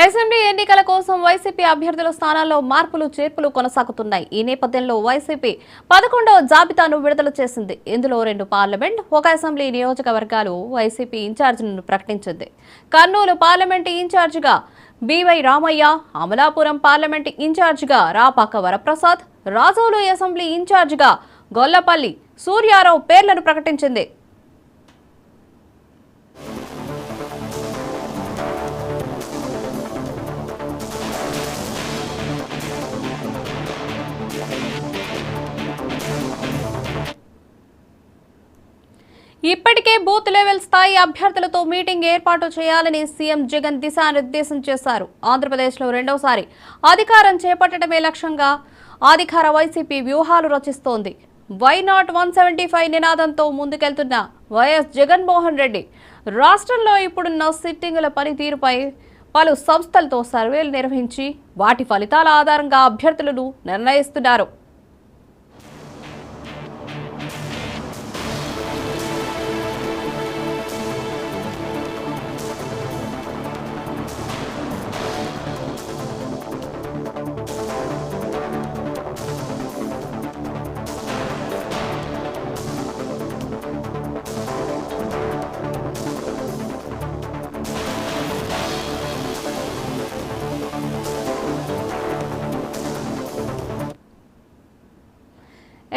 Assembly ఎన్నికల కోసం YCP అభ్యర్థుల స్థానాల్లో మార్పులు చేర్పులు కొనసాగుతున్నాయి. ఈ నేపథ్యంలో వైసీపీ 11వ జాబితాను విడుదల చేసింది. ఇందులో 2 పార్లమెంట్, 1 అసెంబ్లీ నియోజకవర్గాలు వైసీపీ ఇన్ఛార్జీలను ప్రకటించింది. కర్నూలు పార్లమెంట్ ఇన్ఛార్జిగా బివై రామయ్య, అమలాపురం పార్లమెంట్ ఇన్ఛార్జిగా రాపాక వరప్రసాద్, రాజోలు అసెంబ్లీ ఇన్ఛార్జిగా గొల్లపల్లి సూర్యారావు పేర్లను ప్రకటించింది. ఇప్పటికే బూత్ లెవెల్ స్థాయి అభ్యర్థులతో మీటింగ్ ఏర్పాటు చేయాలని సీఎం జగన్ దిశానిర్దేశం చేశారు. ఆంధ్రప్రదేశ్లో రెండోసారి అధికారం చేపట్టడమే లక్ష్యంగా అధికార వైసీపీ వ్యూహాలు రచిస్తోంది. వై నాట్ 175 నినాదంతో ముందుకెళ్తున్న వైఎస్ జగన్మోహన్ రెడ్డి రాష్ట్రంలో ఇప్పుడున్న సిట్టింగుల పనితీరుపై పలు సంస్థలతో సర్వేలు నిర్వహించి వాటి ఫలితాల ఆధారంగా అభ్యర్థులను నిర్ణయిస్తున్నారు.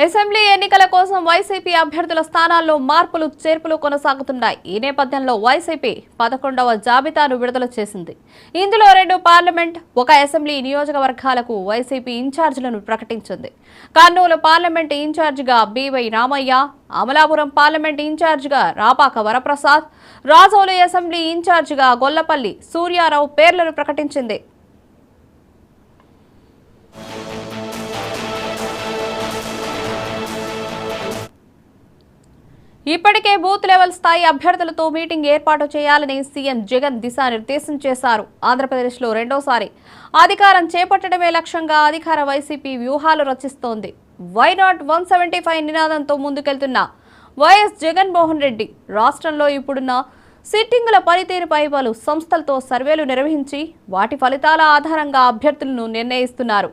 అసెంబ్లీ ఎన్నికల కోసం వైసీపీ అభ్యర్థుల స్థానాల్లో మార్పులు చేర్పులు కొనసాగుతున్నాయి. ఈ నేపథ్యంలో వైసీపీ 11వ జాబితాను విడుదల చేసింది. ఇందులో 2 పార్లమెంట్, 1 అసెంబ్లీ నియోజకవర్గాలకు వైసీపీ ఇన్ఛార్జీలను ప్రకటించింది. కర్నూలు పార్లమెంట్ ఇన్ఛార్జిగా బివై రామయ్య, అమలాపురం పార్లమెంట్ ఇన్ఛార్జిగా రాపాక వరప్రసాద్, రాజోలు అసెంబ్లీ ఇన్ఛార్జిగా గొల్లపల్లి సూర్యారావు పేర్లను ప్రకటించింది. ఇప్పటికే బూత్ లెవెల్ స్థాయి అభ్యర్థులతో మీటింగ్ ఏర్పాటు చేయాలని సీఎం జగన్ దిశానిర్దేశం చేశారు. ఆంధ్రప్రదేశ్లో రెండోసారి అధికారం చేపట్టడమే లక్ష్యంగా అధికార వైసీపీ వ్యూహాలు రచిస్తోంది. వై నాట్ 175 నినాదంతో ముందుకెళ్తున్న వైఎస్ జగన్మోహన్ రెడ్డి రాష్ట్రంలో ఇప్పుడున్న సిట్టింగుల పనితీరుపై పలు సంస్థలతో సర్వేలు నిర్వహించి వాటి ఫలితాల ఆధారంగా అభ్యర్థులను నిర్ణయిస్తున్నారు.